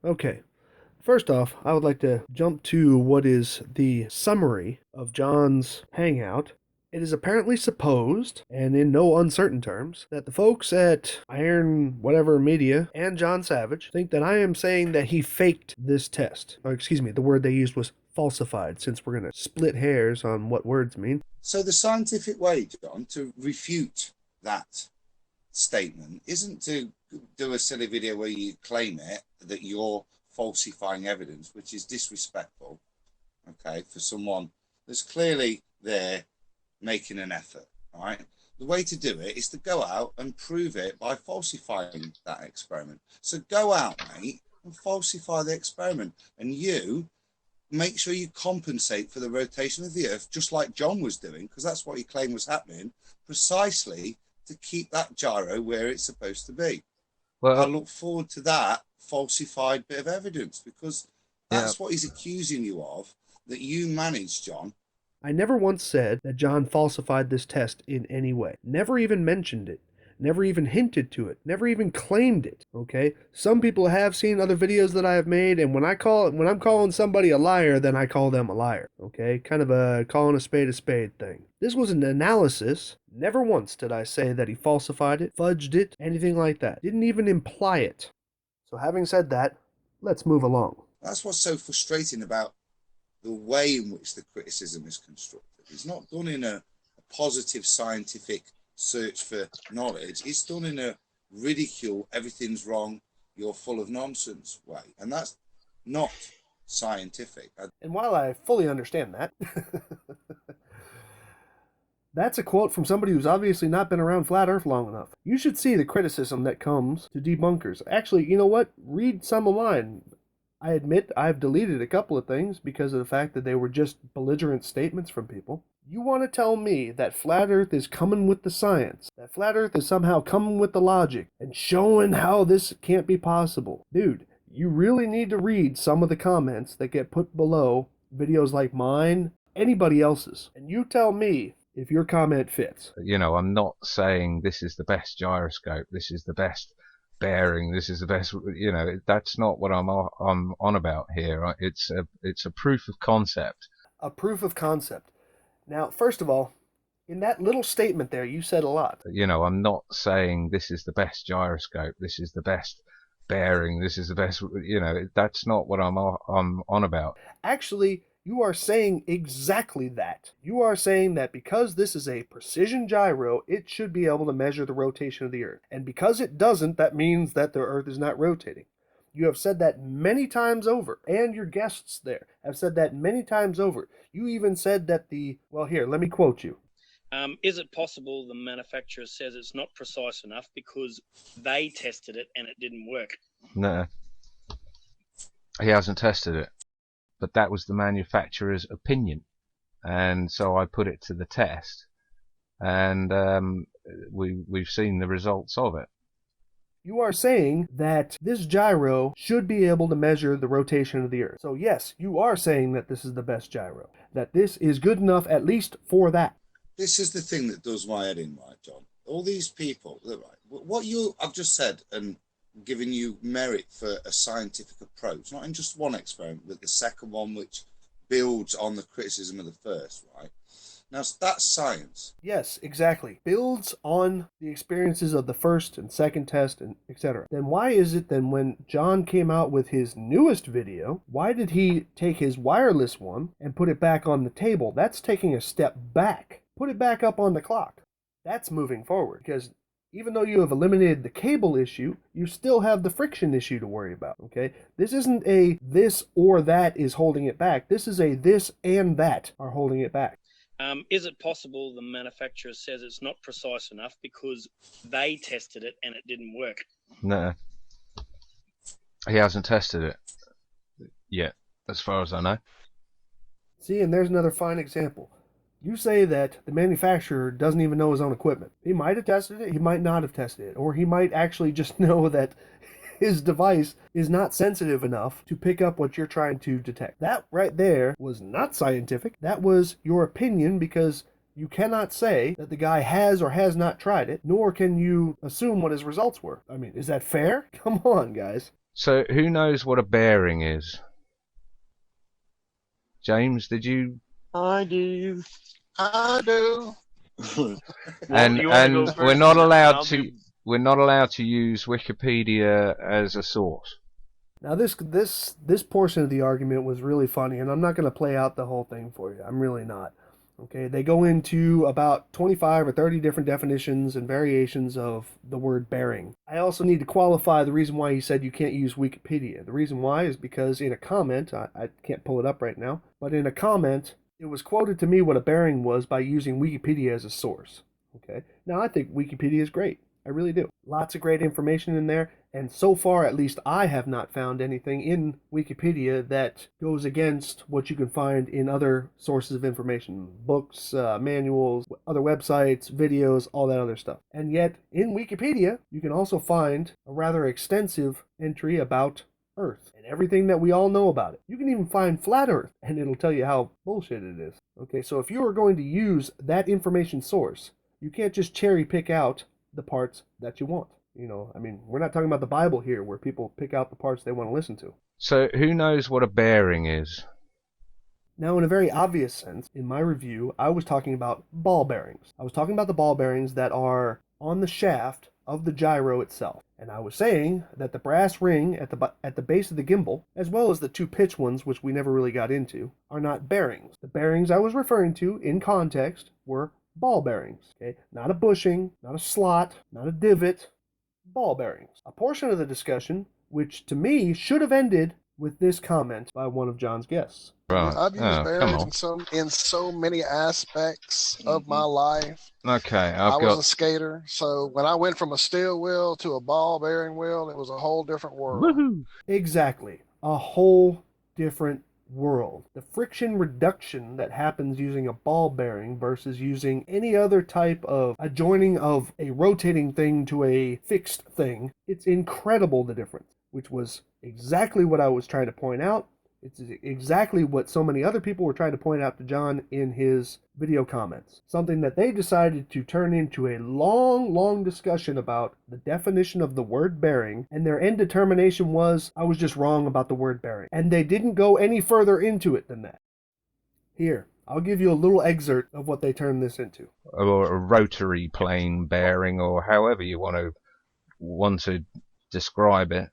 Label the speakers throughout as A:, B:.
A: Okay. First off, I would like to jump to what is the summary of John's Hangout. It is apparently supposed, and in no uncertain terms, that the folks at Iron Whatever Media and John Savage think that I am saying that he faked this test. Or, excuse me, the word they used was falsified, since we're going to split hairs on what words mean.
B: So the scientific way, John, to refute that statement isn't to do a silly video where you claim it that you're falsifying evidence, which is disrespectful, okay, for someone that's clearly there making an effort, all right? The way to do it is to go out and prove it by falsifying that experiment. So go out, mate, and falsify the experiment. And you make sure you compensate for the rotation of the Earth, just like John was doing, because that's what he claimed was happening, precisely to keep that gyro where it's supposed to be. I
C: Well,
B: look forward to that falsified bit of evidence, because
C: yeah,
B: that's what he's accusing you of, that you managed, John.
A: I never once said that John falsified this test in any way. Never even mentioned it. Never even hinted to it. Never even claimed it. Okay? Some people have seen other videos that I have made, and when I'm calling somebody a liar, then I call them a liar. Okay? Kind of a calling a spade thing. This was an analysis. Never once did I say that he falsified it, fudged it, anything like that. Didn't even imply it. So having said that, let's move along.
B: That's what's so frustrating about the way in which the criticism is constructed. It's not done in a positive scientific search for knowledge. It's done in a ridicule, everything's wrong, you're full of nonsense way. And that's not scientific.
A: And while I fully understand that, that's a quote from somebody who's obviously not been around Flat Earth long enough. You should see the criticism that comes to debunkers. Actually, you know what? Read some of mine. I admit I've deleted a couple of things because of the fact that they were just belligerent statements from people. You want to tell me that Flat Earth is coming with the science, that Flat Earth is somehow coming with the logic and showing how this can't be possible. Dude, you really need to read some of the comments that get put below videos like mine, anybody else's, and you tell me if your comment fits.
C: I'm not saying this is the best gyroscope, this is the best bearing, this is the best. That's not what I'm on about here. Right? It's a proof of concept.
A: A proof of concept. Now, first of all, in that little statement there, you said a lot.
C: I'm not saying this is the best gyroscope, this is the best bearing, this is the best. That's not what I'm on about.
A: Actually, you are saying exactly that. You are saying that because this is a precision gyro, it should be able to measure the rotation of the Earth. And because it doesn't, that means that the Earth is not rotating. You have said that many times over, and your guests there have said that many times over. You even said that well, here, let me quote you.
D: Is it possible the manufacturer says it's not precise enough because they tested it and it didn't work?
C: No, he hasn't tested it, but that was the manufacturer's opinion, and so I put it to the test, and we've seen the results of it.
A: You are saying that this gyro should be able to measure the rotation of the Earth. So yes, you are saying that this is the best gyro, that this is good enough at least for that.
B: This is the thing that does my head in, right, John? All these people, right, what I've just said and given you merit for a scientific approach, not in just one experiment, but the second one, which builds on the criticism of the first, right? Now, that's science.
A: Yes, exactly. Builds on the experiences of the first and second test, and etc. Then why is it then when John came out with his newest video, why did he take his wireless one and put it back on the table? That's taking a step back. Put it back up on the clock. That's moving forward, because even though you have eliminated the cable issue, you still have the friction issue to worry about, okay? This isn't a this or that is holding it back. This is a this and that are holding it back.
D: Is it possible the manufacturer says it's not precise enough because they tested it and it didn't work?
C: No, he hasn't tested it yet, as far as I know.
A: See, and there's another fine example. You say that the manufacturer doesn't even know his own equipment. He might have tested it, he might not have tested it, or he might actually just know that his device is not sensitive enough to pick up what you're trying to detect. That right there was not scientific. That was your opinion, because you cannot say that the guy has or has not tried it, nor can you assume what his results were. I mean, is that fair? Come on, guys.
C: So who knows what a bearing is? James, did you?
E: I do.
B: I do.
E: Well,
C: And
E: you want to go
C: we're
E: first,
C: not
E: and
C: allowed
E: I'll
C: to.
E: do.
C: We're not allowed to use Wikipedia as a source.
A: Now this portion of the argument was really funny, and I'm not going to play out the whole thing for you. I'm really not. Okay, they go into about 25 or 30 different definitions and variations of the word bearing. I also need to qualify the reason why he said you can't use Wikipedia. The reason why is because in a comment, I can't pull it up right now, but in a comment, it was quoted to me what a bearing was by using Wikipedia as a source. Okay, now I think Wikipedia is great. I really do. Lots of great information in there, and so far, at least, I have not found anything in Wikipedia that goes against what you can find in other sources of information. Books, manuals, other websites, videos, all that other stuff. And yet, in Wikipedia, you can also find a rather extensive entry about Earth and everything that we all know about it. You can even find flat Earth, and it'll tell you how bullshit it is. Okay, so if you are going to use that information source, you can't just cherry pick out the parts that you want. You know, I mean, we're not talking about the Bible here where people pick out the parts they want to listen to.
C: So who knows what a bearing is?
A: Now, in a very obvious sense, in my review, I was talking about ball bearings. I was talking about the ball bearings that are on the shaft of the gyro itself. And I was saying that the brass ring at the base of the gimbal, as well as the two pitch ones, which we never really got into, are not bearings. The bearings I was referring to in context were ball bearings. Okay? Not a bushing, not a slot, not a divot, ball bearings. A portion of the discussion, which to me should have ended with this comment by one of John's guests.
C: Right.
F: I've used
C: Oh, come
F: bearings
C: on.
F: in so many aspects of my life.
C: Okay,
F: I
C: I've
F: was a
C: got.
F: skater, so when I went from a steel wheel to a ball bearing wheel, it was a whole different world.
C: Woohoo!
A: Exactly. A whole different world. The friction reduction that happens using a ball bearing versus using any other type of adjoining of a rotating thing to a fixed thing, it's incredible the difference, which was exactly what I was trying to point out. It's exactly what so many other people were trying to point out to John in his video comments. Something that they decided to turn into a long, long discussion about the definition of the word bearing, and their end determination was, I was just wrong about the word bearing. And they didn't go any further into it than that. Here, I'll give you a little excerpt of what they turned this into.
C: Or a rotary plane bearing, or however you want to describe it.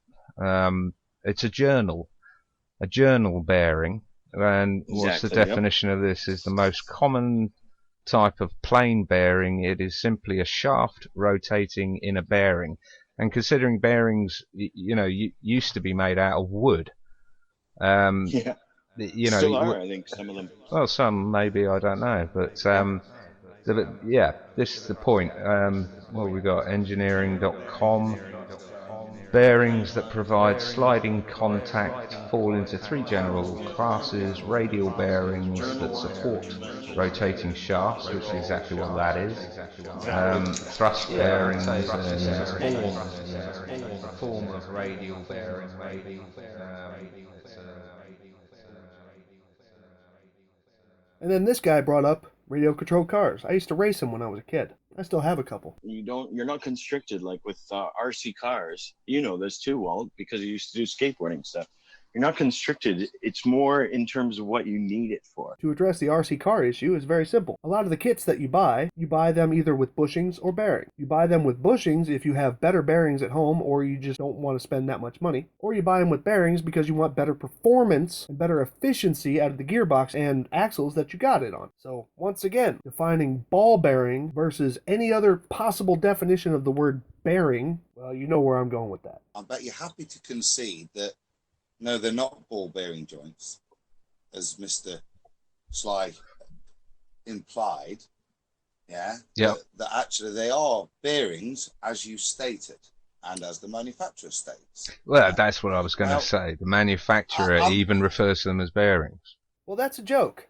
C: It's a journal bearing, and what's the
E: Exactly, yep.
C: definition of this? Is the most common type of plane bearing. It is simply a shaft rotating in a bearing, and considering bearings, used to be made out of wood.
E: Yeah. Still are, I think, some of them.
C: Well, some maybe, I don't know, but yeah, this is the point. Well, we got engineering.com. Bearings that provide sliding contact fall into three general classes: radial bearings that support rotating shafts, which is exactly what that is, thrust bearings, and a form of radial bearing maybe.
A: And then this guy brought up radio controlled cars. I used to race them when I was a kid. I still have a couple.
E: You're not constricted like with RC cars. You know this too, Walt, because you used to do skateboarding stuff. You're not constricted. It's more in terms of what you need it for.
A: To address the RC car issue is very simple. A lot of the kits that you buy them either with bushings or bearings. You buy them with bushings if you have better bearings at home or you just don't want to spend that much money. Or you buy them with bearings because you want better performance and better efficiency out of the gearbox and axles that you got it on. So once again, defining ball bearing versus any other possible definition of the word bearing, well, you know where I'm going with that.
B: I bet you're happy to concede that no, they're not ball bearing joints, as Mr. Sly implied. Yeah.
C: Yep.
B: That actually they are bearings as you stated and as the manufacturer states.
C: Well, that's what I was going to say. The manufacturer even refers to them as bearings.
A: Well, that's a joke.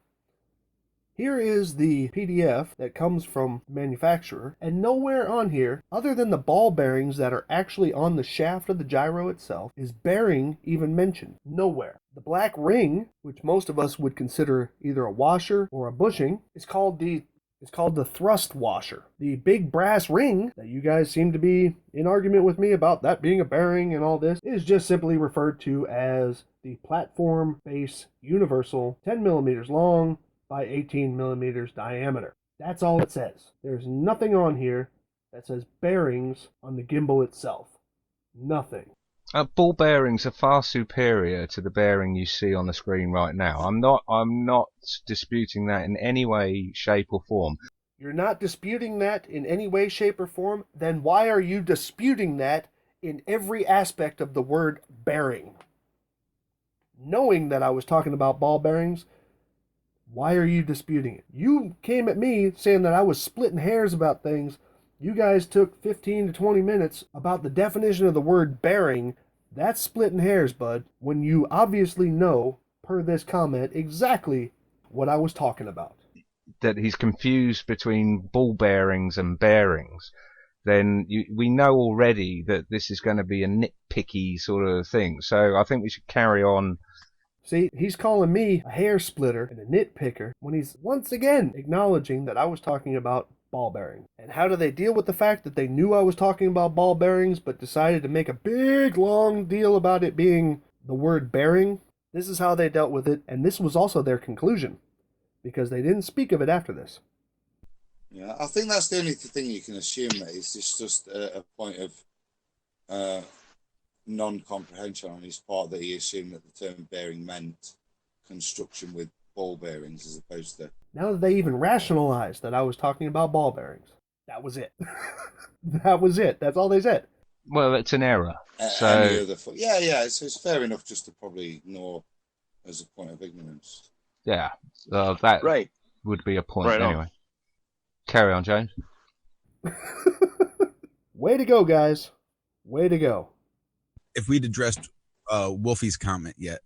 A: Here is the PDF that comes from the manufacturer, and nowhere on here, other than the ball bearings that are actually on the shaft of the gyro itself, is bearing even mentioned. Nowhere. The black ring, which most of us would consider either a washer or a bushing, is called the is called the thrust washer. The big brass ring that you guys seem to be in argument with me about that being a bearing and all this is just simply referred to as the platform base universal, 10 millimeters long by 18 millimeters diameter. That's all it says. There's nothing on here that says bearings on the gimbal itself. Nothing.
C: Ball bearings are far superior to the bearing you see on the screen right now. I'm not disputing that in any way, shape or form.
A: You're not disputing that in any way, shape, or form? Then why are you disputing that in every aspect of the word bearing? Knowing that I was talking about ball bearings, why are you disputing it? You came at me saying that I was splitting hairs about things. You guys took 15 to 20 minutes about the definition of the word bearing. That's splitting hairs, bud, when you obviously know, per this comment, exactly what I was talking about.
C: That he's confused between ball bearings and bearings, then we know already that this is going to be a nitpicky sort of thing. So I think we should carry on.
A: See, he's calling me a hair splitter and a nitpicker when he's once again acknowledging that I was talking about ball bearings. And how do they deal with the fact that they knew I was talking about ball bearings but decided to make a big long deal about it being the word bearing? This is how they dealt with it, and this was also their conclusion, because they didn't speak of it after this.
B: Yeah, I think that's the only thing you can assume, that it's just a point of non-comprehension on his part, that he assumed that the term bearing meant construction with ball bearings as opposed to...
A: Now that they even rationalized that I was talking about ball bearings, that was it. That was it. That's all they said.
C: Well, it's an error.
B: It's fair enough just to probably ignore as a point of ignorance.
C: Yeah, that
E: Right.
C: would be a point
E: Right on.
C: anyway. Carry on, James.
A: Way to go, guys. Way to go.
G: If we'd addressed Wolfie's comment yet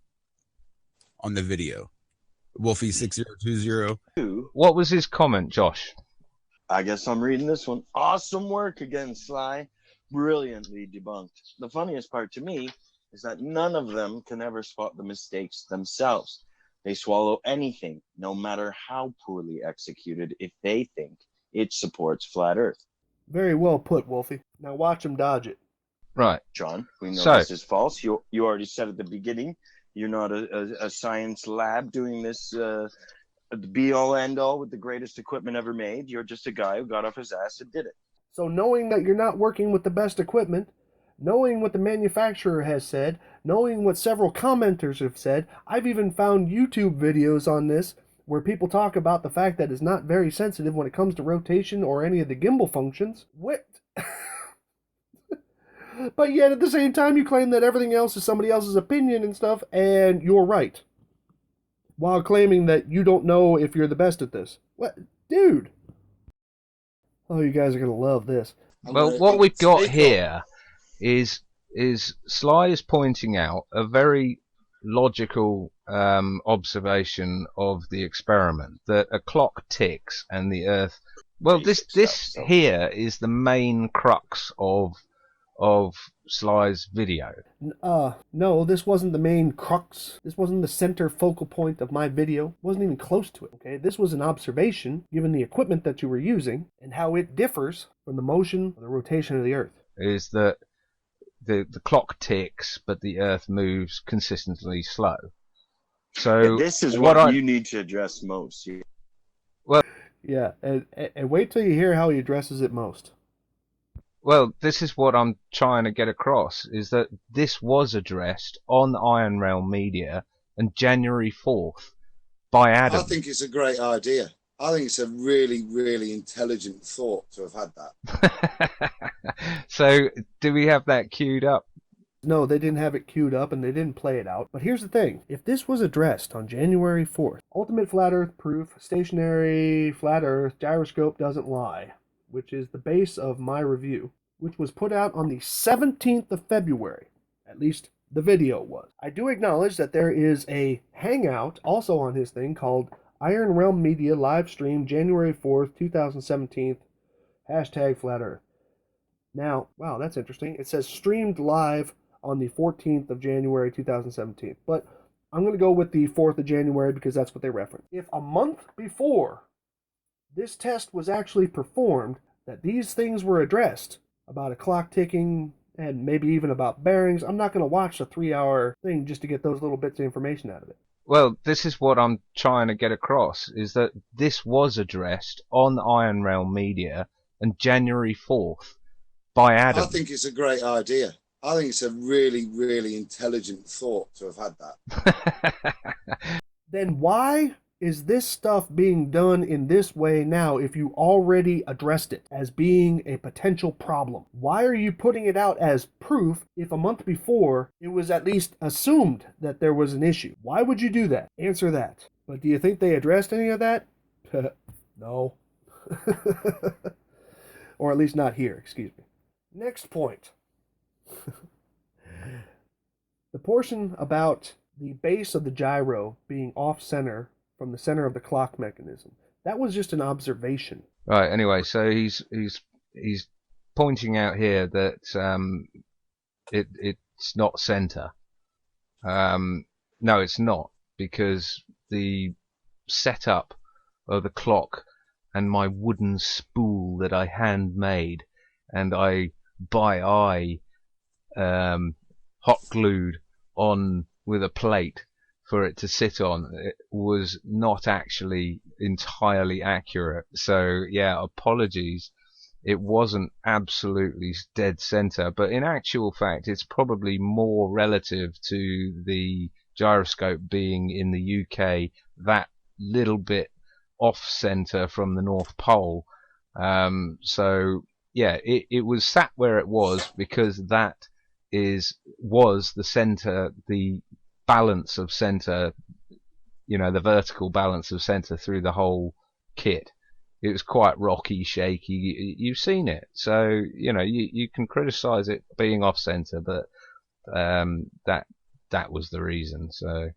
G: on the video. Wolfie6020.
C: What was his comment, Josh?
E: I guess I'm reading this one. Awesome work again, Sly. Brilliantly debunked. The funniest part to me is that none of them can ever spot the mistakes themselves. They swallow anything, no matter how poorly executed, if they think it supports flat Earth.
A: Very well put, Wolfie. Now watch him dodge it.
C: Right.
E: John, we know
C: So-
E: this is false. You already said at the beginning, you're not a science lab doing this the be-all, end-all with the greatest equipment ever made. You're just a guy who got off his ass and did it.
A: So knowing that you're not working with the best equipment, knowing what the manufacturer has said, knowing what several commenters have said, I've even found YouTube videos on this where people talk about the fact that it's not very sensitive when it comes to rotation or any of the gimbal functions. What? But yet at the same time you claim that everything else is somebody else's opinion and stuff, and you're right. While claiming that you don't know if you're the best at this. What? Dude! Oh, you guys are going to love this.
C: Well, what we've got here is Sly is pointing out a very logical observation of the experiment, that a clock ticks and the Earth... Well, this here is the main crux of Sly's video.
A: No, this wasn't the main crux. This wasn't the center focal point of my video. It wasn't even close to it, okay? This was an observation, given the equipment that you were using, and how it differs from the motion or the rotation of the Earth.
C: Is that the clock ticks, but the Earth moves consistently slow. So
E: This is what you need to address most.
A: Yeah, and wait till you hear how he addresses it most.
C: Well, this is what I'm trying to get across, is that this was addressed on Iron Realm Media on January 4th by Adam.
B: I think it's a great idea. I think it's a really, really intelligent thought to have had that.
C: So, do we have that queued up?
A: No, they didn't have it queued up and they didn't play it out. But here's the thing. If this was addressed on January 4th, Ultimate Flat Earth Proof, Stationary Flat Earth, Gyroscope Doesn't Lie, which is the base of my review, which was put out on the 17th of February. At least the video was. I do acknowledge that there is a Hangout also on his thing called Iron Realm Media Live Stream January 4th, 2017, hashtag Flat Earth. Now, wow, that's interesting. It says streamed live on the 14th of January 2017. But I'm going to go with the 4th of January because that's what they reference. If a month before this test was actually performed, that these things were addressed about a clock ticking and maybe even about bearings. I'm not going to watch a 3-hour thing just to get those little bits of information out of it.
C: Well, this is what I'm trying to get across, is that this was addressed on Iron Realm Media on January 4th by Adam.
B: I think it's a great idea. I think it's a really, really intelligent thought to have had that.
A: Then why is this stuff being done in this way now if you already addressed it as being a potential problem? Why are you putting it out as proof if a month before it was at least assumed that there was an issue? Why would you do that? Answer that. But do you think they addressed any of that? No. Or at least not here, excuse me. Next point. The portion about the base of the gyro being off-center from the center of the clock mechanism. That was just an observation.
C: Right, anyway, so he's pointing out here that it's not center. No, it's not, because the setup of the clock and my wooden spool that I handmade and I by eye hot glued on with a plate for it to sit on, it was not actually entirely accurate. So yeah, apologies. It wasn't absolutely dead center, but in actual fact it's probably more relative to the gyroscope being in the UK that little bit off center from the North Pole. So yeah, it was sat where it was because that was the center, the balance of center, the vertical balance of center through the whole kit. It was quite rocky, shaky. You've seen it, so you can criticize it being off center, but that was the reason. So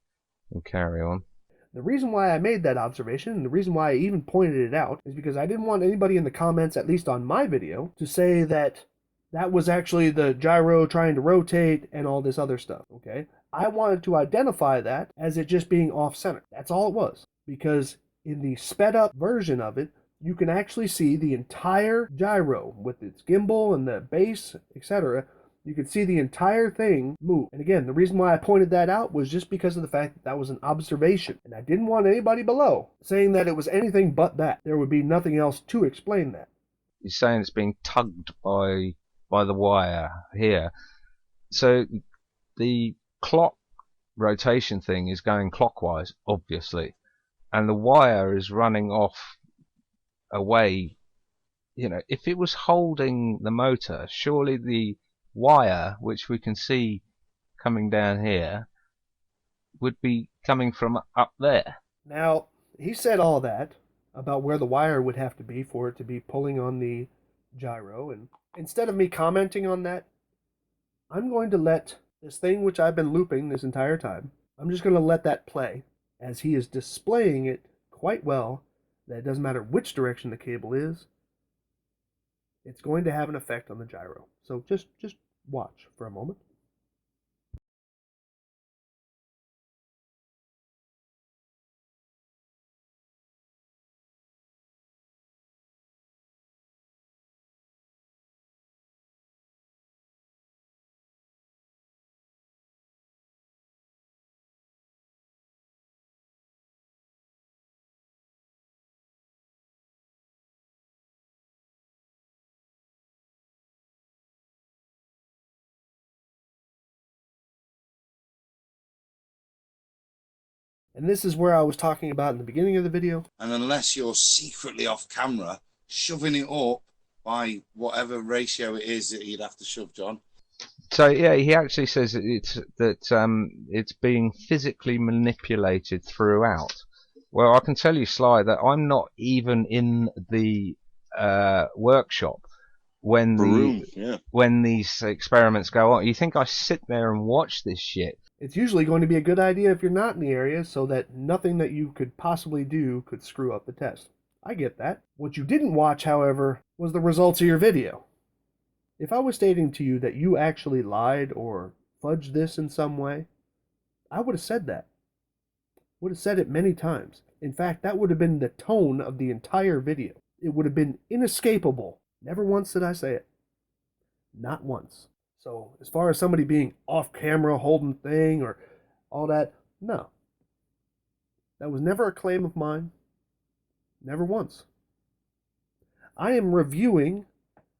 C: we'll carry on.
A: The reason why I made that observation, and the reason why I even pointed it out, is because I didn't want anybody in the comments, at least on my video, to say that that was actually the gyro trying to rotate and all this other stuff, okay? I wanted to identify that as it just being off-center. That's all it was. Because in the sped-up version of it, you can actually see the entire gyro with its gimbal and the base, etc. You could see the entire thing move. And again, the reason why I pointed that out was just because of the fact that that was an observation. And I didn't want anybody below saying that it was anything but that. There would be nothing else to explain that.
C: You're saying it's being tugged by the wire here. So the clock rotation thing is going clockwise, obviously. And the wire is running off away. If it was holding the motor, surely the wire, which we can see coming down here, would be coming from up there.
A: Now, he said all that about where the wire would have to be for it to be pulling on the gyro, and instead of me commenting on that, I'm going to let this thing which I've been looping this entire time, I'm just going to let that play as he is displaying it quite well, that it doesn't matter which direction the cable is, it's going to have an effect on the gyro. So just watch for a moment. And this is where I was talking about in the beginning of the video.
B: And unless you're secretly off camera, shoving it up by whatever ratio it is that you'd have to shove, John.
C: So yeah, he actually says that it's being physically manipulated throughout. Well, I can tell you, Sly, that I'm not even in the workshop when when these experiments go on. You think I sit there and watch this shit?
A: It's usually going to be a good idea if you're not in the area, so that nothing that you could possibly do could screw up the test. I get that. What you didn't watch, however, was the results of your video. If I was stating to you that you actually lied or fudged this in some way, I would have said that. Would have said it many times. In fact, that would have been the tone of the entire video. It would have been inescapable. Never once did I say it. Not once. So, as far as somebody being off camera holding thing or all that, no. That was never a claim of mine. Never once. I am reviewing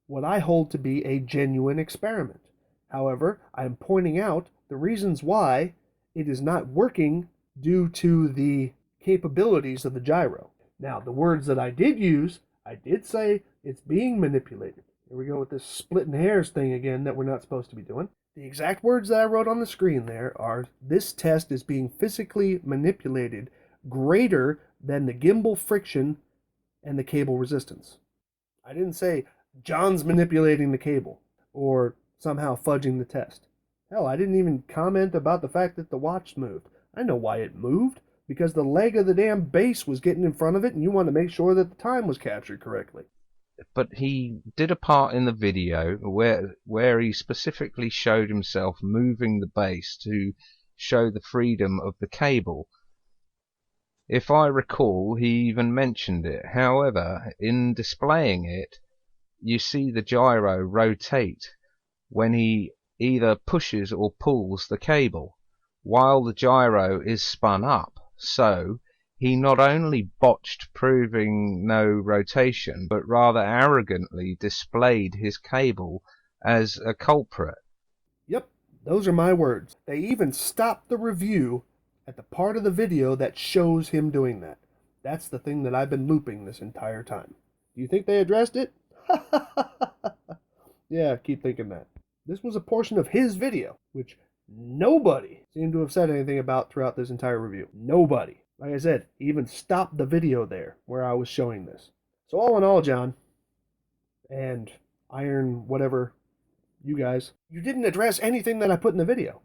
A: what I hold to be a genuine experiment. However, I am pointing out the reasons why it is not working due to the capabilities of the gyro. Now, the words that I did use, I did say it's being manipulated. Here we go with this splitting hairs thing again that we're not supposed to be doing. The exact words that I wrote on the screen there are, this test is being physically manipulated greater than the gimbal friction and the cable resistance. I didn't say John's manipulating the cable or somehow fudging the test. Hell, I didn't even comment about the fact that the watch moved. I know why it moved. Because the leg of the damn base was getting in front of it and you want to make sure that the time was captured correctly.
C: But he did a part in the video where he specifically showed himself moving the base to show the freedom of the cable. If I recall, he even mentioned it. However, in displaying it, you see the gyro rotate when he either pushes or pulls the cable, while the gyro is spun up. So, he not only botched proving no rotation, but rather arrogantly displayed his cable as a culprit.
A: Yep, those are my words. They even stopped the review at the part of the video that shows him doing that. That's the thing that I've been looping this entire time. Do you think they addressed it? Yeah, keep thinking that. This was a portion of his video, which nobody seemed to have said anything about throughout this entire review. Nobody. Like I said, he even stopped the video there where I was showing this. So all in all, John, and Iron whatever, you guys, you didn't address anything that I put in the video.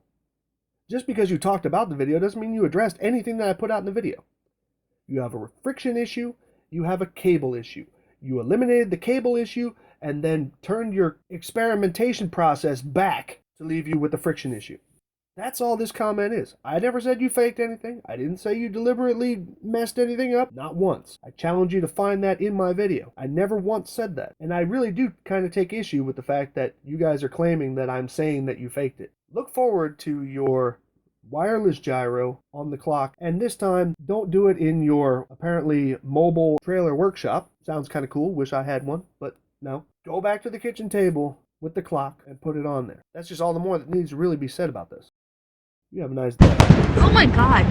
A: Just because you talked about the video doesn't mean you addressed anything that I put out in the video. You have a friction issue, you have a cable issue. You eliminated the cable issue and then turned your experimentation process back to leave you with the friction issue. That's all this comment is. I never said you faked anything. I didn't say you deliberately messed anything up. Not once. I challenge you to find that in my video. I never once said that. And I really do kind of take issue with the fact that you guys are claiming that I'm saying that you faked it. Look forward to your wireless gyro on the clock. And this time, don't do it in your apparently mobile trailer workshop. Sounds kind of cool. Wish I had one, but no. Go back to the kitchen table with the clock and put it on there. That's just all the more that needs to really be said about this. You have a nice day.
H: Oh my God.